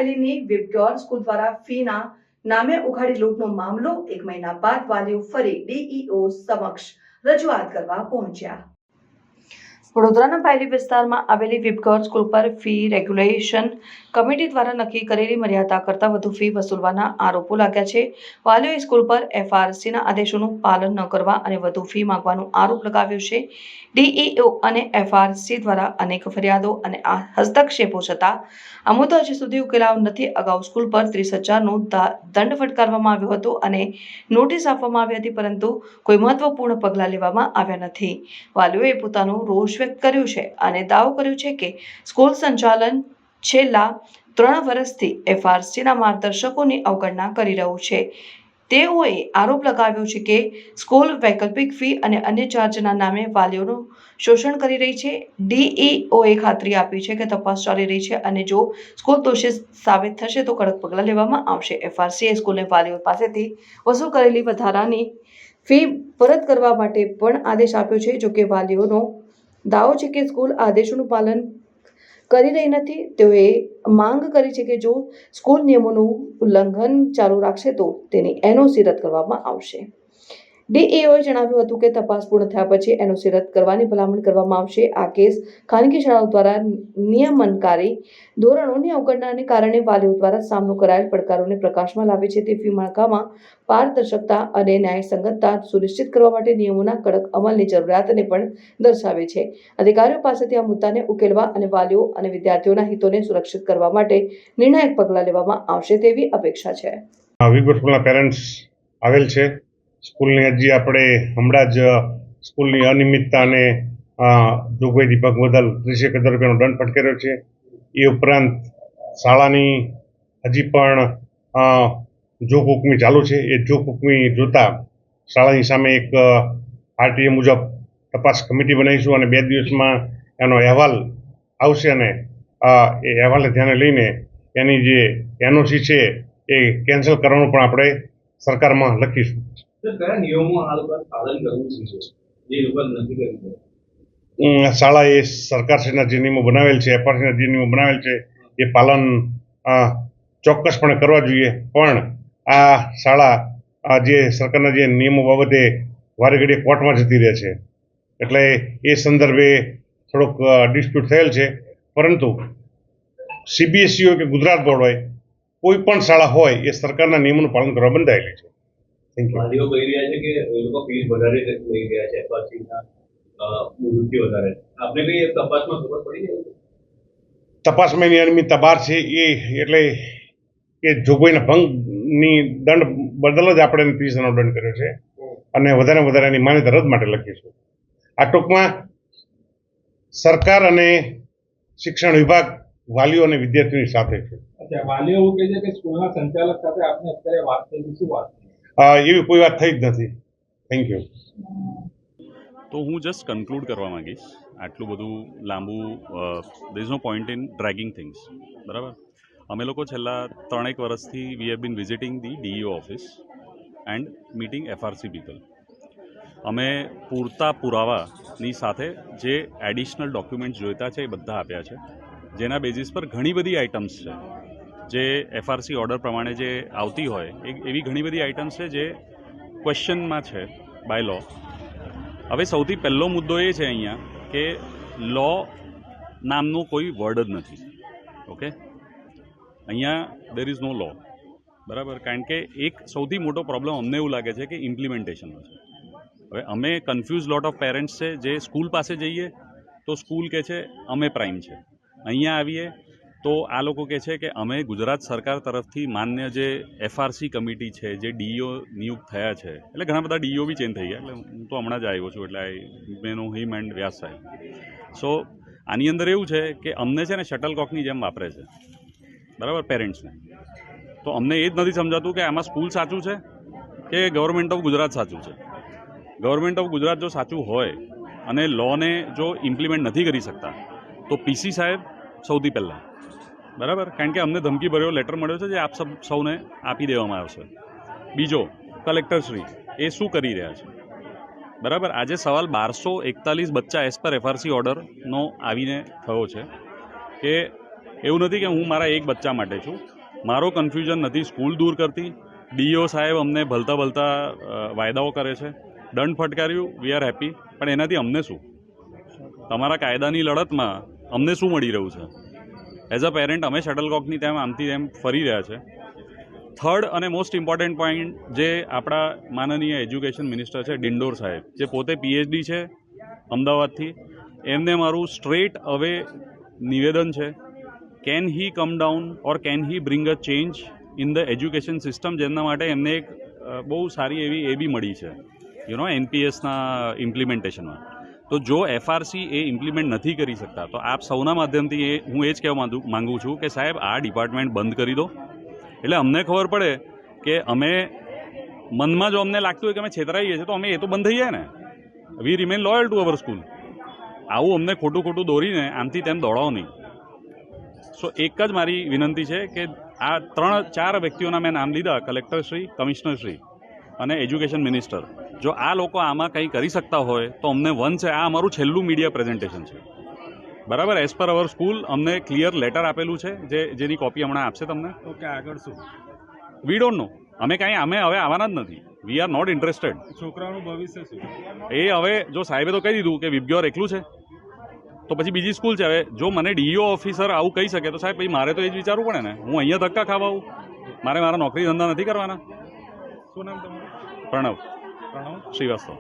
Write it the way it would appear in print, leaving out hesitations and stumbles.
પાયલીની વિબગ્યોર school દ્વારા ફીના નામે ઉઘાડી લૂંટનો મામલો 1 મહિના બાદ વાલીઓ ફરી ડીઈઓ સમક્ષ રજૂઆત કરવા પહોંચ્યા। વડોદરાના પાયલી વિસ્તારમાં આવેલી વિબગ્યોર સ્કૂલ પર ફી રેગ્યુલેશન કમિટી દ્વારા નક્કી કરેલી મર્યાદા કરતાં વધુ ફી વસૂલવાના આરોપો લાગ્યા છે। વાલીઓએ સ્કૂલ પર એફઆરસીના આદેશોનું પાલન ન કરવા અને વધુ ફી માંગવાનો આરોપ લગાવ્યો છે। ડીઈઓ અને એફઆરસી દ્વારા અનેક ફરિયાદો અને હસ્તક્ષેપો છતાં આ મુદ્દો હજી સુધી ઉકેલાયો નથી। અગાઉ સ્કૂલ પર 30,000નો દંડ ફટકારવામાં આવ્યો હતો અને નોટિસ આપવામાં આવી હતી, પરંતુ કોઈ મહત્વપૂર્ણ પગલાં લેવામાં આવ્યા નથી। વાલીઓએ પોતાનો રોષ વ્યક્ત કર્યું છે અને દાવો કર્યો છે કે સ્કૂલ સંચાલન છેલ્લા 3 વર્ષથી એફઆરસીના માર્ગદર્શકોની અવગણના કરી રહ્યું છે। તેઓએ આરોપ લગાવ્યો છે કે સ્કૂલ વૈકલ્પિક ફી અને અન્ય ચાર્જના નામે વાલીઓનું શોષણ કરી રહી છે। ડીઈઓએ ખાતરી આપી છે કે તપાસ ચાલી રહી છે અને જો સ્કૂલ દોષિત સાબિત થશે તો કડક પગલાં લેવામાં આવશે। એફઆરસીએ સ્કૂલને વાલીઓ પાસેથી વસૂલ કરેલી વધારાની ફી પરત કરવા માટે પણ આદેશ આપ્યો છે। જો કે વાલીઓનો દાવો છે કે સ્કૂલ આદેશોનું પાલન કરી રહી નથી। તેઓએ માંગ કરી છે કે જો સ્કૂલ નિયમોનું ઉલ્લંઘન ચાલુ રાખશે તો તેની એનઓસી રદ કરવામાં આવશે। ડીઈઓએ જણાવ્યું હતું કે તપાસ પૂર્ણ થયા પછી એનઓસી રદ કરવાની ભલામણ કરવામાં આવશે। આ કેસ ખાનગી શાળાઓ દ્વારા નિયમનકારી ધોરણોની અવગણનાને કારણે વાલીઓ દ્વારા સામનો કરાયેલ પડકારોને પ્રકાશમાં લાવે છે। તે ફી માળખામાં પારદર્શકતા અને ન્યાયસંગતતા સુનિશ્ચિત કરવા માટે નિયમોના કડક અમલની જરૂરિયાતને પણ દર્શાવે છે। અધિકારીઓ પાસેથી આ મુદ્દાને ઉકેલવા અને વાલીઓ અને વિદ્યાર્થીઓના હિતોને સુરક્ષિત કરવા માટે નિર્ણાયક પગલાં લેવામાં આવશે તેવી અપેક્ષા છે। વિબગ્યોર સ્કૂલના પેરેન્ટ્સ આવેલ છે। સ્કૂલની અરજી આપણે હમણાં જ સ્કૂલની અનિયમિતતા અને જોગવાઈ વિભાગ બદલ 30,000 રૂપિયાનો દંડ ફટકાર્યો છે। એ ઉપરાંત શાળાની હજી પણ જોગહુકમી ચાલુ છે। એ જોગહુકમી જોતા શાળાની સામે એક આરટીએ મુજબ તપાસ કમિટી બનાવીશું અને 2 દિવસમાં એનો અહેવાલ આવશે અને એ અહેવાલને ધ્યાને લઈને એની જે એનઓસી છે એ કેન્સલ કરવાનું પણ આપણે સરકારમાં લખીશું। કયા નિયમો આ લોકો પાલન કરવું છે જે લોકો નથી કરી? શાળાએ સરકારશ્રીના જે નિયમો બનાવેલ છે, એફઆરસીના જે નિયમો બનાવેલ છે એ પાલન ચોક્કસપણે કરવા જોઈએ। પણ આ શાળા જે સરકારના જે નિયમો બાબતે વારે ઘડીએ કોર્ટમાં જતી રહે છે, એટલે એ સંદર્ભે થોડોક ડિસ્પ્યુટ થયેલ છે। પરંતુ સીબીએસઈ હોય કે ગુજરાત બોર્ડ હોય, કોઈ પણ શાળા હોય એ સરકારના નિયમોનું પાલન કરવા બંધાયેલી છે। વાલીઓ કહી રહ્યા છે કે એ લોકો ફીસ વધારે લઈ રહ્યા છે, એફઆરસીના મુજબથી વધારે। આપણે કઈ તપાસમાં ખબર પડી જાય? તપાસમાં એની અનિયમિતતા બહાર છે એ એટલે એ જોગવાઈના ભંગની દંડ બદલ જ આપણે 30,000નો દંડ કર્યો છે અને વધારે એની માન્યતા રદ માટે લખીશું। આ ટૂંકમાં સરકાર અને શિક્ષણ વિભાગ વાલીઓ અને વિદ્યાર્થીઓની સાથે છે। અચ્છા, વાલીઓ એવું કહે છે કે સ્કૂલના સંચાલક સાથે આપને અત્યારે વાત થઈ, શું વાત? એવી કોઈ વાત થઈ જ નથી। Thank you. તો હું જસ્ટ કન્ક્લુડ કરવા માંગીશ, આટલું બધું લાંબુ there is no point in dragging things, બરાબર? અમે લોકો છેલ્લા 3-1 વર્ષથી we have been visiting the DEO office and meeting FRC people. અમે પૂરતા પુરાવાની સાથે જે એડિશનલ ડોક્યુમેન્ટ્સ જોઈતા છે એ બધા આપ્યા છે, જેના બેઝિસ પર ઘણી બધી આઇટમ્સ છે જે એફઆરસી ઓર્ડર પ્રમાણે જે આવતી હોય એવી ઘણી બધી આઇટમ્સ છે જે ક્વેશ્ચનમાં છે બાય લો। હવે સૌથી પહેલો મુદ્દો એ છે અહીંયા કે લો નામનો કોઈ વર્ડ જ નથી। ઓકે, અહીંયા દેર ઇઝ નો લો, બરાબર? કારણ કે એક સૌથી મોટો પ્રોબ્લેમ અમને એવું લાગે છે કે ઇમ્પ્લિમેન્ટેશનનો છે। હવે અમે કન્ફ્યુઝ લોટ ઓફ પેરેન્ટ્સ છે જે સ્કૂલ પાસે જઈએ તો સ્કૂલ કહે છે અમે પ્રાઇમ છે, અહીંયા આવીએ તો આ લોકો કહે છે કે અમે ગુજરાત સરકાર તરફથી માન્ય જે એફઆરસી કમિટી છે, જે ડીઈઓ નિયુક્ત થયા છે, એટલે ઘણા બધા ડીઈઓ બી ચેન્જ થઈ ગયા, એટલે હું તો હમણાં જ આવ્યો છું, એટલે આઈ મે નો હિમ એન્ડ વ્યાસ સાહેબ। સો આની અંદર એવું છે કે અમને છે ને શટલકોકની જેમ વાપરે છે, બરાબર, પેરેન્ટ્સને। તો અમને એ જ નથી સમજાતું કે આમાં સ્કૂલ સાચું છે કે ગવર્મેન્ટ ઓફ ગુજરાત સાચું છે। ગવર્મેન્ટ ઓફ ગુજરાત જો સાચું હોય અને લોને જો ઇમ્પ્લિમેન્ટ નથી કરી શકતા તો પીસી સાહેબ સૌથી પહેલાં, બરાબર? કારણ કે અમને ધમકી ભર્યો લેટર મળ્યો છે જે આપ સૌને આપી દેવામાં આવશે। બીજો, કલેક્ટરશ્રી એ શું કરી રહ્યા છે, બરાબર? આજે સવાલ 1241 બચ્ચા એઝ પર એફઆરસી ઓર્ડરનો આવીને થયો છે કે એવું નથી કે હું મારા એક બચ્ચા માટે છું, મારો કન્ફ્યુઝન નથી સ્કૂલ દૂર કરતી. ડીઓ સાહેબ અમને ભલતા ભલતા વાયદાઓ કરે છે, દંડ ફટકાર્યું, વી આર હેપી, પણ એનાથી અમને શું? તમારા કાયદાની લડતમાં અમને શું મળી રહ્યું છે? એઝ અ પેરેન્ટ અમે શટલકોકની તેમ આમથી તેમ ફરી રહ્યા છે. થર્ડ અને મોસ્ટ ઇમ્પોર્ટન્ટ પોઈન્ટ, જે આપણા માનનીય એજ્યુકેશન મિનિસ્ટર છે ડિંડોર સાહેબ, જે પોતે પીએચડી છે અમદાવાદથી, એમને મારું સ્ટ્રેટ અવે નિવેદન છે, can he come down or can he bring a change in the education system, જેના માટે એમને એક બહુ સારી એવી એ બી મળી છે એનપીએસના ઇમ્પ્લિમેન્ટેશનમાં. તો જો એફઆરસી એ ઇમ્પ્લિમેન્ટ નથી કરી શકતા, તો આપ સૌના માધ્યમથી હું એ જ કહેવા માંગુ છું કે સાહેબ આ ડિપાર્ટમેન્ટ બંધ કરી દો, એટલે અમને ખબર પડે કે અમે મનમાં જો અમને લાગતું હોય કે અમે છેતરાઈએ છીએ, તો અમે એ તો બંધ થઈ જાય ને. We remain loyal to our school. આવું અમને ખોટું દોરીને આમથી તેમ દોડાવો નહીં. સો એક જ મારી વિનંતી છે કે આ 3-4 વ્યક્તિઓના મેં નામ લીધા, કલેક્ટરશ્રી, કમિશનરશ્રી અને એજ્યુકેશન મિનિસ્ટર. જો આ લોકો આમાં કંઈ કરી શકતા હોય તો અમને છે. આ અમારું છેલ્લું મીડિયા પ્રેઝન્ટેશન છે, બરાબર. એઝ પર અવર સ્કૂલ અમને ક્લિયર લેટર આપેલું છે, જેની કોપી હમણાં આપશે તમને. ઓકે, આગળ શું? We don't know. અમે હવે આવવાના જ નથી. We are not interested. છોકરાઓનું ભવિષ્ય શું? એ હવે જો સાહેબે તો કહી દીધું કે વિબ્યોર એકલું છે, તો પછી બીજી સ્કૂલ છે. હવે જો મને ડીઈઓ ઓફિસર આવું કહી શકે તો સાહેબ પછી મારે તો એ જ વિચારવું પડે ને. હું અહીંયા ધક્કા ખાવા આવું? મારા નોકરી ધંધા નથી કરવાના. શું નામ તમારું? પ્રણવ પ્રણવ શ્રીવાસ્તવ.